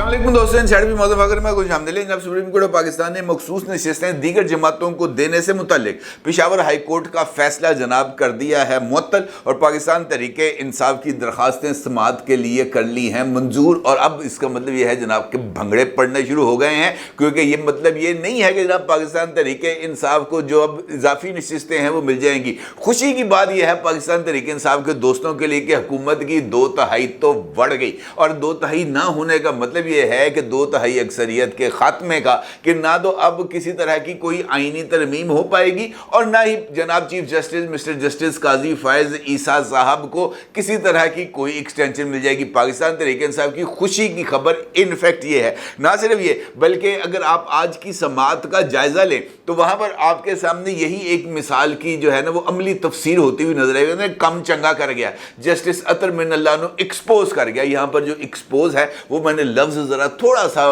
अस्सलामुअलैकुम दोस्तों, में कुछ हमदली जनाब सुप्रीम कोर्ट ऑफ पाकिस्तान ने मखसूस नशिस्तें दीगर जमातों को देने से मुतल्लिक पेशावर हाई कोर्ट का फैसला जनाब कर दिया है मुअत्तल और पाकिस्तान तहरीके इंसाफ की दरखास्तें समाअत के लिए कर ली हैं मंजूर। और अब इसका मतलब ये है जनाब के भंगड़े पड़ने शुरू हो गए हैं, क्योंकि ये मतलब ये नहीं है कि जनाब पाकिस्तान तहरीके इंसाफ को जो अब इजाफी नशिस्तें हैं वो मिल जाएंगी। खुशी की बात यह है पाकिस्तान तहरीके इंसाफ के दोस्तों के लिए कि हुकूमत की 2/3 तो बढ़ गई, और 2/3 ना होने का मतलब ये है कि 2/3 अक्सरियत के खात्मे का, कि ना तो अब किसी तरह की कोई आईनी तरमीम हो पाएगी और ना ही जनाब चीफ जस्टिस मिस्टर जस्टिस काजी फायज ईसा साहब को किसी तरह की कोई एक्सटेंशन मिल जाएगी। पाकिस्तान तहरीक इंसाफ की खुशी की खबर इनफैक्ट ये है, ना सिर्फ ये बल्कि अगर आप आज की समाअत का जायजा लें तो वहां पर आपके सामने यही एक मिसाल की जो है ना वो अमली तफसीर होती हुई नजर आएगी। कम चंगा कर गया जस्टिस अतर मिनल्लाह एक्सपोज कर गया। यहाँ पर जो एक्सपोज है वो मैंने लफ्ज जरा थोड़ा सा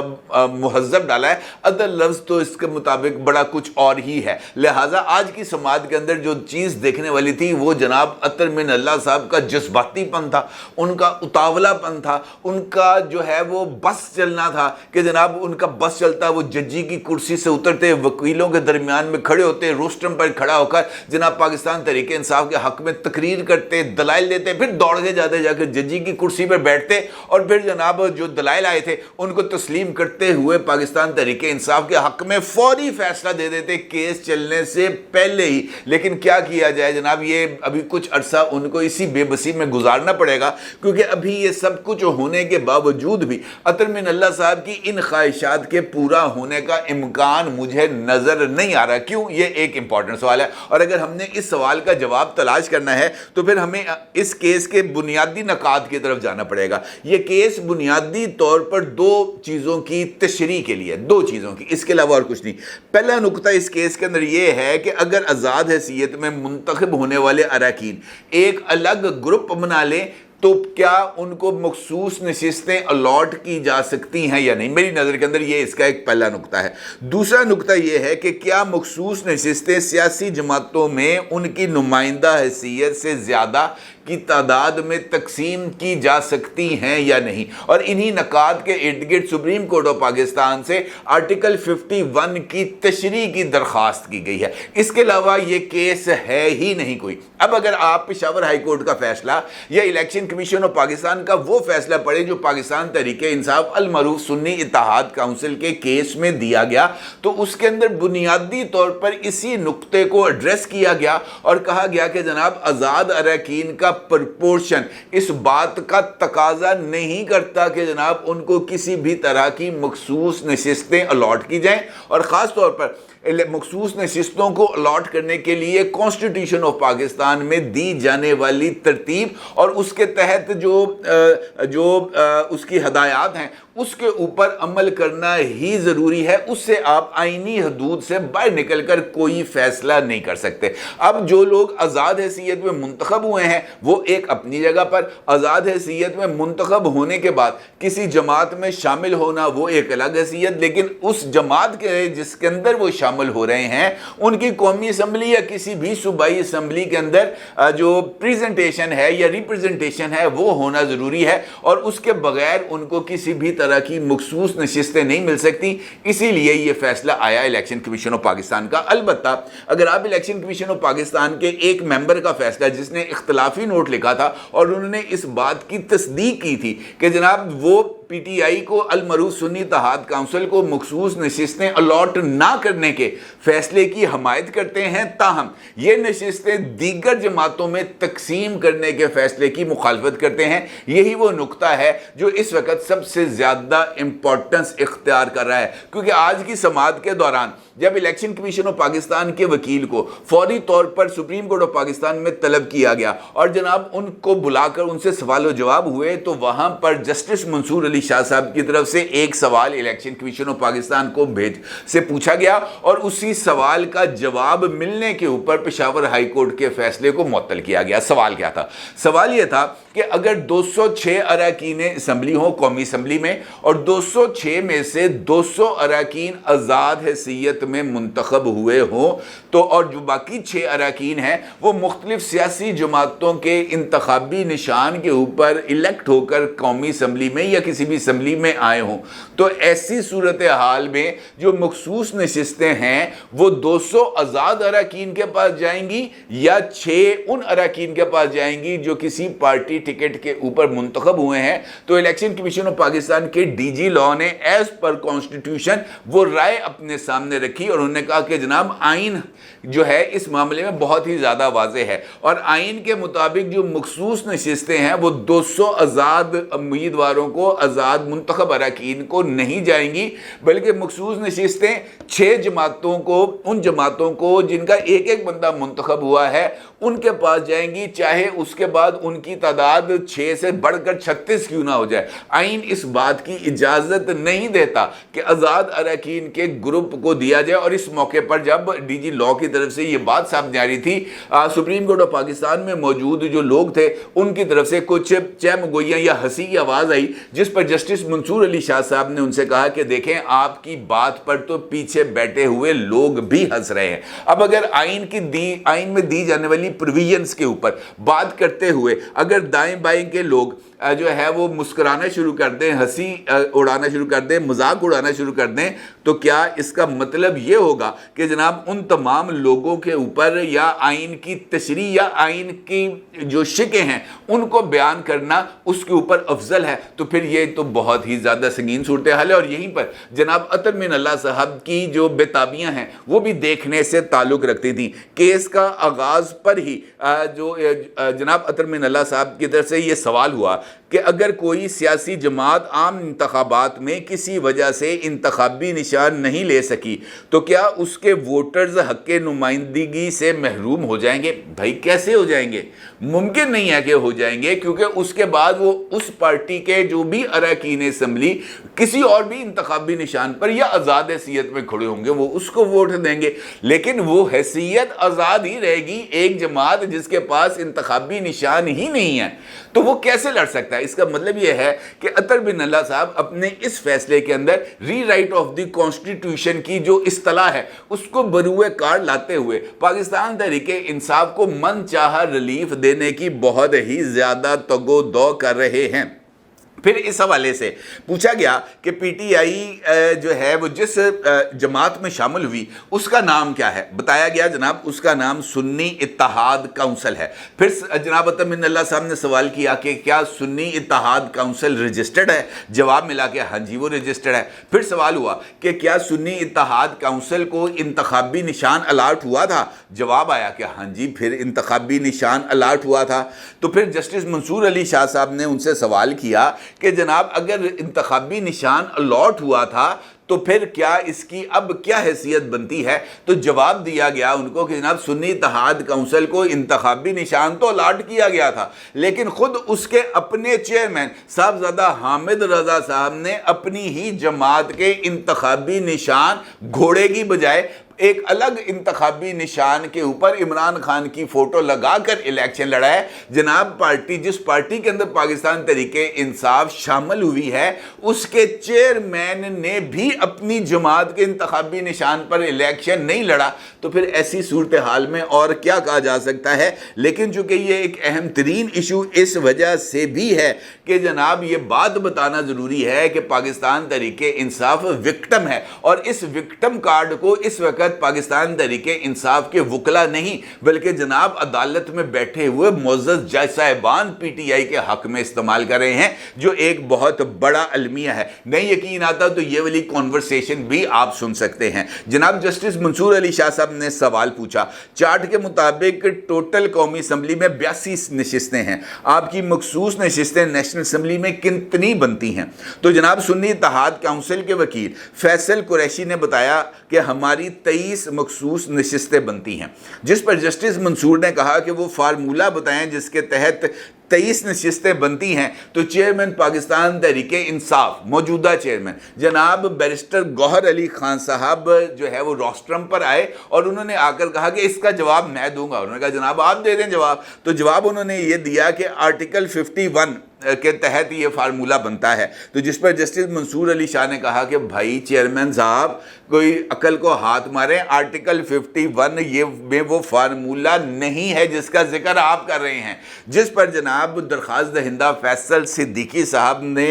मुहज्जब डाला है, अदर लफ्ज तो इसके मुताबिक बड़ा कुछ और ही है। लिहाजा आज की समाअत के अंदर जो चीज़ देखने वाली थी वो जनाब अतर मिनल्लाह साहब का जज्बातीपन था, उनका उतावलापन था, उनका जो है वो बस चलना था कि जनाब उनका बस चलता वो जजी की कुर्सी से उतरते, वकीलों के दरमियान में खड़े होते, रोस्टम पर खड़ा होकर जनाब पाकिस्तान तहरीके इंसाफ के हक में तकरीर करते, दलाइल देते, फिर दौड़ के जाते जाकर जजी की कुर्सी पर बैठते और फिर जनाब जो दलाइल आए थे उनको तस्लीम करते हुए पाकिस्तान तहरीके इंसाफ के हक में फौरी फैसला दे देते केस चलने से पहले ही। लेकिन क्या किया जाए जनाब, ये अभी कुछ अरसा उनको इसी बेबसी में गुजारना पड़ेगा, क्योंकि अभी ये सब कुछ होने के बावजूद भी अतर मिनल्लाह साहब की इन ख्वाहिशात के पूरा होने का इम्कान मुझे नजर नहीं आ रहा। क्यों? ये एक इंपॉर्टेंट सवाल है, और अगर हमने इस सवाल का जवाब तलाश करना है तो फिर हमें इस केस के बुनियादी नकात की तरफ जाना पड़ेगा। ये केस बुनियादी तौर पर दो चीज़ों की तशरीह के लिए, दो चीज़ों की, इसके अलावा और कुछ नहीं। पहला नुकता इस केस के अंदर ये है कि अगर आज़ाद हैसियत में मुंतखब होने वाले अरकान एक अलग ग्रुप बना लें तो क्या उनको मखसूस नशिस्तें अलॉट की जा सकती हैं या नहीं। मेरी नज़र के अंदर ये इसका एक पहला नुकता है। दूसरा नुकता ये है कि क्या मखसूस नशिस्तें सियासी जमातों में उनकी नुमाइंदा हैसियत से ज़्यादा की तादाद में तकसीम की जा सकती हैं या नहीं। और इन्हीं नकात के इर्द गिर्द सुप्रीम कोर्ट ऑफ पाकिस्तान से आर्टिकल 51 की तशरीह की दरख्वास्त की गई है। इसके अलावा ये केस है ही नहीं कोई। अब अगर आप पेशावर हाई कोर्ट का फैसला या इलेक्शन कमीशन ऑफ पाकिस्तान का वो फैसला पढ़े जो पाकिस्तान तहरीके इंसाफ अल मरूफ सुन्नी इत्तेहाद काउंसिल के केस में दिया गया, तो उसके अंदर बुनियादी तौर पर इसी नुक्ते को एड्रेस किया गया और कहा गया कि जनाब आज़ाद अरकान का प्रपोर्शन इस बात का तकाजा नहीं करता कि जनाब उनको किसी भी तरह की मखसूस नशिस्तें अलॉट की जाएं, और ख़ास तौर पर मखसूस नशिस्तों को अलॉट करने के लिए कॉन्स्टिट्यूशन ऑफ पाकिस्तान में दी जाने वाली तरतीब और उसके तहत जो उसकी हदायत हैं उसके ऊपर अमल करना ही ज़रूरी है। उससे आप आईनी हदूद से बाहर निकल कर कोई फैसला नहीं कर सकते। अब जो लोग आज़ाद हैसियत में मुंतखब हुए हैं वो एक अपनी जगह पर, आज़ाद हैसियत में मुंतखब होने के बाद किसी जमात में शामिल होना वो एक अलग हैसियत, लेकिन उस जमात के जिसके अंदर वो शामिल हो रहे हैं उनकी कौमी असम्बली या किसी भी सूबाई असम्बली के अंदर जो प्रेजेंटेशन है या रिप्रेजेंटेशन है वो होना ज़रूरी है, और उसके बगैर उनको किसी भी तरह की मखसूस नशिस्तें नहीं मिल सकती। इसीलिए ये फैसला आया इलेक्शन कमीशन ऑफ पाकिस्तान का। अलबत्ता अगर आप इलेक्शन कमीशन ऑफ पाकिस्तान के एक मेंबर का फैसला जिसने इख्तलाफी नोट लिखा था और उन्होंने इस बात की तस्दीक की थी कि जनाब वो पीटीआई को अल मरूफ सुन्नी इत्तेहाद काउंसिल को मखसूस नशिस्तें अलॉट ना करने के फैसले की हमायत करते हैं, ताहम ये नशिस्तें दीगर जमातों में तकसीम करने के फैसले की मुखालफत करते हैं। यही वो नुकता है जो इस वक्त सबसे ज़्यादा इंपॉर्टेंस इख्तियार कर रहा है, क्योंकि आज की समाअत के दौरान जब इलेक्शन कमीशन ऑफ पाकिस्तान के वकील को फौरी तौर पर सुप्रीम कोर्ट ऑफ पाकिस्तान में तलब किया गया और जनाब उनको बुलाकर उनसे सवाल जवाब हुए, तो वहाँ पर जस्टिस मंसूर अली शाह साहब की तरफ से एक सवाल इलेक्शन कमीशन ऑफ पाकिस्तान को पूछा गया और उसी सवाल का जवाब मिलने के ऊपर पेशावर हाई कोर्ट के फैसले को मुअत्तल किया गया। सवाल क्या था? सवाल यह था کہ اگر 206 اراکین اسمبلی ہوں قومی اسمبلی میں اور 206 میں سے 200 اراکین آزاد حیثیت میں منتخب ہوئے ہوں تو اور جو باقی 6 اراکین ہیں وہ مختلف سیاسی جماعتوں کے انتخابی نشان کے اوپر الیکٹ ہو کر قومی اسمبلی میں یا کسی بھی اسمبلی میں آئے ہوں، تو ایسی صورتحال میں جو مخصوص نشستیں ہیں وہ 200 آزاد اراکین کے پاس جائیں گی یا 6 ان اراکین کے پاس جائیں گی جو کسی پارٹی ٹکٹ کے اوپر منتخب ہوئے ہیں۔ تو الیکشن کمیشن آف پاکستان کے ڈی جی لا نے ایز پر کانسٹیٹیوشن وہ رائے اپنے سامنے رکھی اور انہوں نے کہا کہ جناب آئین جو ہے اس معاملے میں بہت ہی زیادہ واضح ہے، اور آئین کے مطابق جو مخصوص نشستیں ہیں وہ 200 آزاد امیدواروں کو، آزاد منتخب اراکین کو نہیں جائیں گی، بلکہ مخصوص نشستیں 6 جماعتوں کو، ان جماعتوں کو جن کا ایک ایک بندہ منتخب ہوا ہے ان کے پاس جائیں گی، چاہے اس کے بعد ان کی تعداد 6 سے بڑھ کر 36 کیوں نہ ہو جائے۔ آئین اس بات کی اجازت نہیں دیتا کہ آزاد اراکین کے گروپ کو دیا جائے، اور اس موقع پر جب ڈی جی لا کی طرف سے یہ بات سامنے آ رہی تھی، سپریم کورٹ آف پاکستان میں موجود جو لوگ تھے ان کی طرف سے کچھ چہمگوئیاں یا ہنسی آواز آئی، جس پر جسٹس منصور علی شاہ صاحب نے ان سے کہا کہ دیکھیں آپ کی بات پر تو پیچھے بیٹھے ہوئے لوگ بھی ہنس رہے ہیں۔ اب اگر آئین میں دی جانے والی پروویژنز کے اوپر بات کرتے ہوئے اگر دائیں بائیں کے لوگ جو ہے وہ مسکرانا شروع کر دیں، ہنسی اڑانا شروع کر دیں، مذاق اڑانا شروع کر دیں، تو کیا اس کا مطلب یہ ہوگا کہ جناب ان تمام لوگوں کے اوپر یا آئین کی تشریح یا آئین کی جو شکیں ہیں ان کو بیان کرنا اس کے اوپر افضل ہے؟ تو پھر یہ تو بہت ہی زیادہ سنگین صورتحال ہے۔ اور یہیں پر جناب عطر من اللہ صاحب کی جو بےتابیاں ہیں وہ بھی دیکھنے سے تعلق رکھتی تھیں۔ کیس کا آغاز پر ہی جو جناب عطر من اللہ صاحب کی طرف سے یہ سوال ہوا کہ اگر کوئی سیاسی جماعت عام انتخابات میں کسی وجہ سے انتخابی نشان نہیں لے سکی تو کیا اس کے ووٹرز حق نمائندگی سے محروم ہو جائیں گے؟ بھائی کیسے ہو جائیں گے؟ ممکن نہیں ہے کہ ہو جائیں گے، کیونکہ اس کے بعد وہ اس پارٹی کے جو بھی اراکین اسمبلی کسی اور بھی انتخابی نشان پر یا آزاد حیثیت میں کھڑے ہوں گے وہ اس کو ووٹ دیں گے، لیکن وہ حیثیت آزاد ہی رہے گی۔ ایک جماعت جس کے پاس انتخابی نشان ہی نہیں ہے تو وہ کیسے لڑ سکتا ہے؟ اس کا مطلب یہ ہے کہ عطر بن اللہ صاحب اپنے اس فیصلے کے اندر ری رائٹ آف دی کانسٹیٹیوشن کی جو اصطلاح ہے اس کو بروئے کار لاتے ہوئے پاکستان تحریک انصاف کو من چاہا ریلیف دینے کی بہت ہی زیادہ تگ و دو کر رہے ہیں۔ پھر اس حوالے سے پوچھا گیا کہ پی ٹی آئی جو ہے وہ جس جماعت میں شامل ہوئی اس کا نام کیا ہے؟ بتایا گیا جناب اس کا نام سنی اتحاد کونسل ہے۔ پھر جناب عطر من اللہ صاحب نے سوال کیا کہ کیا سنی اتحاد کونسل رجسٹرڈ ہے؟ جواب ملا کہ ہاں جی وہ رجسٹرڈ ہے۔ پھر سوال ہوا کہ کیا سنی اتحاد کونسل کو انتخابی نشان الاٹ ہوا تھا؟ جواب آیا کہ ہاں جی پھر انتخابی نشان الاٹ ہوا تھا۔ تو پھر جسٹس منصور علی شاہ صاحب نے ان سے سوال کیا کہ جناب اگر انتخابی نشان الاٹ ہوا تھا تو پھر کیا اس کی اب کیا حیثیت بنتی ہے؟ تو جواب دیا گیا ان کو کہ جناب سنی اتحاد کونسل کو انتخابی نشان تو الاٹ کیا گیا تھا، لیکن خود اس کے اپنے چیئرمین صاحبزادہ حامد رضا صاحب نے اپنی ہی جماعت کے انتخابی نشان گھوڑے کی بجائے ایک الگ انتخابی نشان کے اوپر عمران خان کی فوٹو لگا کر الیکشن لڑا ہے۔ جناب پارٹی جس پارٹی کے اندر پاکستان تحریک انصاف شامل ہوئی ہے اس کے چیئرمین نے بھی اپنی جماعت کے انتخابی نشان پر الیکشن نہیں لڑا، تو پھر ایسی صورتحال میں اور کیا کہا جا سکتا ہے؟ لیکن چونکہ یہ ایک اہم ترین ایشو اس وجہ سے بھی ہے کہ جناب یہ بات بتانا ضروری ہے کہ پاکستان تحریک انصاف وکٹم ہے، اور اس وکٹم کارڈ کو اس وقت پاکستان تحریک انصاف کے وکلا نہیں بلکہ جناب عدالت میں بیٹھے ہوئے معزز جج صاحبان پی ٹی آئی کے حق میں استعمال کر رہے ہیں، جو ایک بہت بڑا المیہ ہے۔ نہیں یقین آتا تو یہ والی کنورسیشن بھی آپ سن سکتے ہیں۔ جناب جسٹس منصور علی شاہ صاحب نے سوال پوچھا، چارٹ کے مطابق ٹوٹل قومی اسمبلی میں 82 نشستیں ہیں، آپ کی مخصوص نشستیں نیشنل اسمبلی میں کتنی بنتی ہیں؟ تو جناب سنی اتحاد کونسل کے وکیل فیصل قریشی نے بتایا کہ ہماری 23 مخصوص نشستیں بنتی ہیں، جس پر جسٹس منصور نے کہا کہ وہ فارمولہ بتائیں جس کے تحت 23 नशिस्तें बनती हैं तो चेयरमैन पाकिस्तान तहरीक इंसाफ मौजूदा चेयरमैन जनाब बैरिस्टर गौहर अली खान साहब जो है वो रोस्ट्रम पर आए और उन्होंने आकर कहा कि इसका जवाब मैं दूंगा। उन्होंने कहा जनाब आप दे दें जवाब। तो जवाब उन्होंने ये दिया कि आर्टिकल 51 के तहत ये फार्मूला बनता है। तो जिस पर जस्टिस मंसूर अली शाह ने कहा कि भाई चेयरमैन साहब कोई अकल को हाथ मारें, आर्टिकल 51 ये में वो फार्मूला नहीं है जिसका जिक्र आप कर रहे हैं। जिस पर जनाब दरख्वास्त दहिंदा फैसल सिद्दीकी साहब ने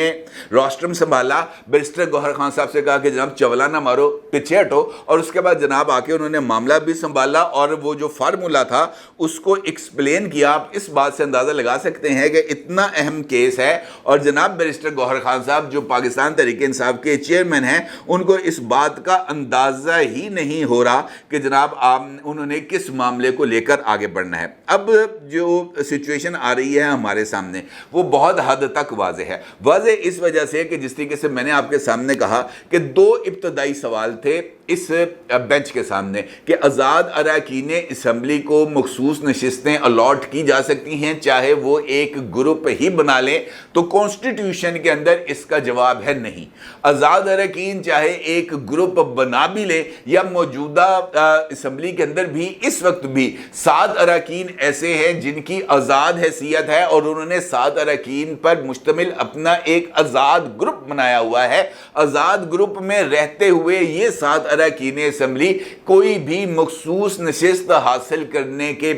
रोस्ट्रम संभाला, बैरिस्टर गौहर खान साहब से कहा कि जनाब चवला ना मारो, पीछे हटो, और उसके बाद जनाब आके उन्होंने मामला भी संभाला और वो जो फार्मूला था उसको एक्सप्लेन किया। आप इस बात से अंदाज़ा लगा सकते हैं कि इतना अहम केस है और जनाब बैरिस्टर गौहर खान साहब जो पाकिस्तान तहरीक इंसाफ के चेयरमैन हैं उनको इस बात का अंदाज़ा ही नहीं हो रहा कि जनाब उन्होंने किस मामले को लेकर आगे बढ़ना है। अब जो सिचुएशन आ रही है हमारे सामने वो बहुत हद तक वाज़ेह है। वाज़ेह इस वजह से कि जिस तरीके से मैंने आपके सामने कहा कि 2 इब्तदाई सवाल थे इस बेंच के सामने कि आज़ाद अरकान असम्बली को मखसूस नशिस्तें अलॉट की जा सकती हैं चाहे वो एक ग्रुप ही बना लें, तो कॉन्स्टिट्यूशन के अंदर इसका जवाब है नहीं। आज़ाद अरकान चाहे एक ग्रुप बना भी ले या मौजूदा असम्बली के अंदर भी इस वक्त भी 7 अरकान ऐसे हैं जिनकी आज़ाद हैसियत है और उन्होंने 7 अरकान पर मुश्तमिल अपना एक आज़ाद ग्रुप बनाया हुआ है। आज़ाद ग्रुप में रहते हुए ये 7 अरकान असम्बली कोई भी मखसूस नशिस्त हासिल करने के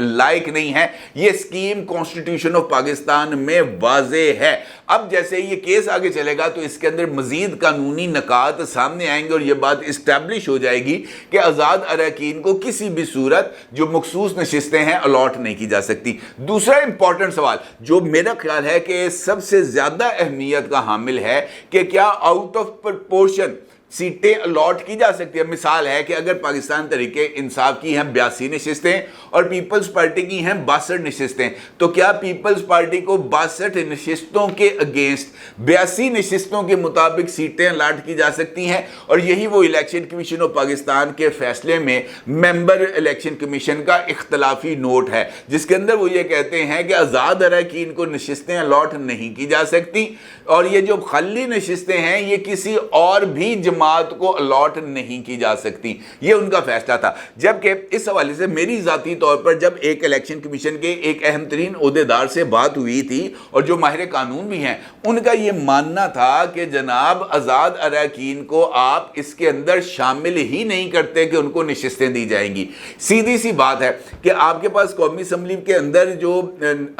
लायक नहीं है। ये स्कीम कॉन्स्टिट्यूशन ऑफ पाकिस्तान में वाज़ेह है। अब जैसे ये केस आगे चलेगा तो इसके अंदर मजीद कानूनी नकात सामने आएंगे और ये बात इस्टेब्लिश हो जाएगी कि आज़ाद अरकान को किसी भी सूरत जो मखसूस नशिस्तें हैं अलॉट नहीं की जा सकती। दूसरा इंपॉर्टेंट सवाल जो मेरा ख्याल है कि सबसे ज़्यादा अहमियत का हामिल है कि क्या आउट ऑफ प्रपोर्शन सीटें अलॉट की जा सकती है। मिसाल है कि अगर पाकिस्तान तहरीके इंसाफ की हैं 82 नशिस्तें और पीपल्स पार्टी की हैं 62 नशिस्तें, तो क्या पीपल्स पार्टी को 62 नशिस्तों के अगेंस्ट 82 नशिस्तों के मुताबिक सीटें अलॉट की जा सकती हैं? और यही वो इलेक्शन कमीशन ऑफ पाकिस्तान के फैसले में मेंबर इलेक्शन कमीशन का इख्तलाफी नोट है जिसके अंदर वो ये कहते हैं कि आज़ाद अरकान को नशिस्तें अलॉट नहीं की जा सकती और ये जो खाली नशिस्तें हैं ये किसी और भी जमात को अलॉट नहीं की जा सकती। ये उनका फैसला था। जबकि इस हवाले से मेरी ज़ाती तौर पर जब एक इलेक्शन कमीशन के एक अहम तरीन ओहदेदार से बात हुई थी और जो माहिर कानून भी हैं उनका ये मानना था कि जनाब आज़ाद अरकान को आप इसके अंदर शामिल ही नहीं करते कि उनको नशिस्तें दी जाएंगी। सीधी सी बात है कि आपके पास कौमी असम्बली के अंदर जो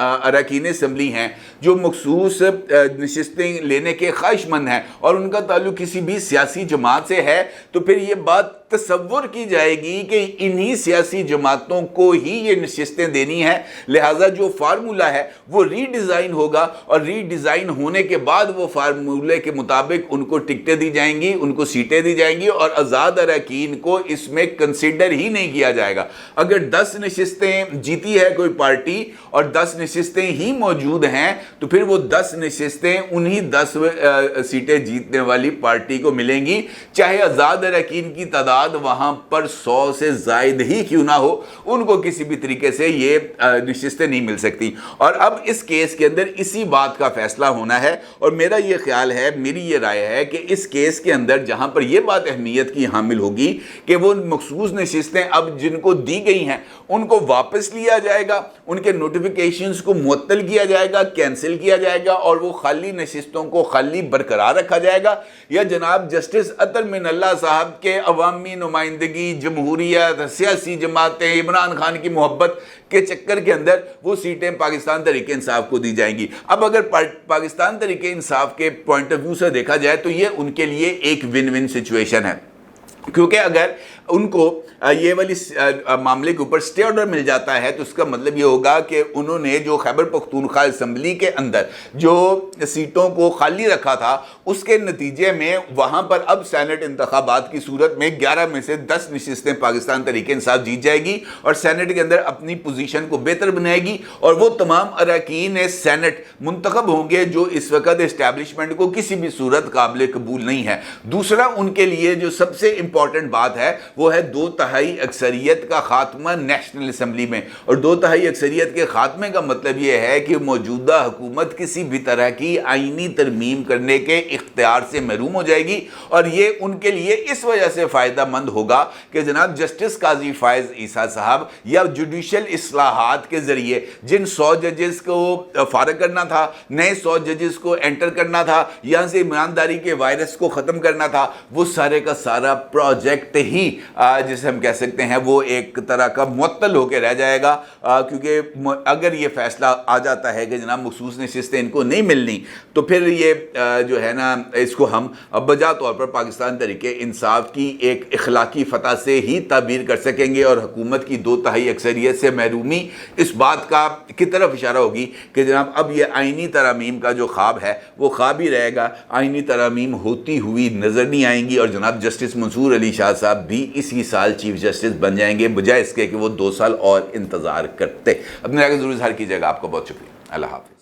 अरकान असम्बली हैं जो मखसूस नशिस्तें लेने के ख्वाहिशमंद हैं और उनका ताल्लुक किसी भी सियासी जमात से है, तो फिर ये बात तसव्वुर की जाएगी कि इन्हीं सियासी जमातों को ही ये नशिस्तें देनी है। लिहाजा जो फार्मूला है वो रीडिज़ाइन होगा और रीडिज़ाइन होने के बाद वो फार्मूले के मुताबिक उनको टिकटें दी जाएंगी, उनको सीटें दी जाएंगी और आज़ाद अरकान को इसमें कंसिडर ही नहीं किया जाएगा। अगर 10 नशिस्तें जीती है कोई पार्टी और 10 नशिस्तें ही मौजूद हैं तो फिर वो 10 नशिस्तें उन्हीं 10 सीटें जीतने वाली पार्टी को मिलेंगी, चाहे आज़ाद अरकान की तादाद वहां पर 100 से जायद ही क्यों ना हो, उनको किसी भी तरीके से ये नशिस्तें नहीं मिल सकती। और अब इस केस के अंदर इसी बात का फैसला होना है और मेरा ये ख्याल है, मेरी ये राय है कि इस केस के अंदर जहां पर यह बात अहमियत की हामिल होगी कि वो मखसूस नशिस्तें अब जिनको दी गई हैं उनको वापस लिया जाएगा, उनके नोटिफिकेशंस को मुअत्तल किया जाएगा, कैंसिल किया जाएगा और वो खाली नशिस्तों को खाली बरकरार रखा जाएगा, या जनाब जस्टिस अतर मिनल्लाह साहब के अवामी नुमाइंदगी, जमहूरियत, सियासी जमातें, इमरान खान की मोहब्बत के चक्कर के अंदर वो सीटें पाकिस्तान तहरीक इंसाफ को दी जाएंगी। अब अगर पाकिस्तान तहरीक इंसाफ के पॉइंट ऑफ व्यू से देखा जाए तो ये उनके लिए एक विन विन सिचुएशन है, क्योंकि अगर उनको ये वाली मामले के ऊपर स्टे ऑर्डर मिल जाता है तो उसका मतलब ये होगा कि उन्होंने जो खैबर पख्तूनख्वा असम्बली के अंदर जो सीटों को खाली रखा था उसके नतीजे में वहाँ पर अब सेनेट इंतखाबात की सूरत में 11 में से 10 नशिस्तें पाकिस्तान तहरीक इंसाफ जीत जाएगी और सेनेट के अंदर अपनी पोजीशन को बेहतर बनाएगी और वो तमाम अरकान सेनेट मुंतखब होंगे जो इस वक्त इस्टेब्लिशमेंट को किसी भी सूरत काबिल कबूल नहीं है। दूसरा उनके लिए जो सबसे امپورٹنٹ بات ہے وہ ہے 2/3 اکثریت کا خاتمہ نیشنل اسمبلی میں، اور 2/3 اکثریت کے خاتمے کا مطلب یہ ہے کہ موجودہ حکومت کسی بھی طرح کی آئینی ترمیم کرنے کے اختیار سے محروم ہو جائے گی، اور یہ ان کے لیے اس وجہ سے فائدہ مند ہوگا کہ جناب جسٹس قاضی فائز عیسیٰ صاحب یا جوڈیشل اصلاحات کے ذریعے جن 100 ججز کو فارغ کرنا تھا، نئے 100 ججز کو انٹر کرنا تھا، یہاں سے ایمانداری کے وائرس کو ختم کرنا تھا، وہ سارے کا سارا پروجیکٹ ہی جسے ہم کہہ سکتے ہیں وہ ایک طرح کا معطل ہو کے رہ جائے گا، کیونکہ اگر یہ فیصلہ آ جاتا ہے کہ جناب مخصوص نشستیں ان کو نہیں ملنی تو پھر یہ جو ہے نا اس کو ہم بجا طور پر پاکستان تحریک انصاف کی ایک اخلاقی فتح سے ہی تعبیر کر سکیں گے، اور حکومت کی 2/3 اکثریت سے محرومی اس بات کی طرف اشارہ ہوگی کہ جناب اب یہ آئینی ترامیم کا جو خواب ہے وہ خواب ہی رہے گا، آئینی ترامیم ہوتی ہوئی نظر نہیں آئیں گی، اور جناب جسٹس منصور علی شاہ صاحب بھی اسی سال چیف جسٹس بن جائیں گے بجائے اس کے کہ وہ 2 سال اور انتظار کرتے۔ اپنے رائے کو ضرور اظہار کیجیے گا۔ آپ کا بہت شکریہ۔ اللہ حافظ۔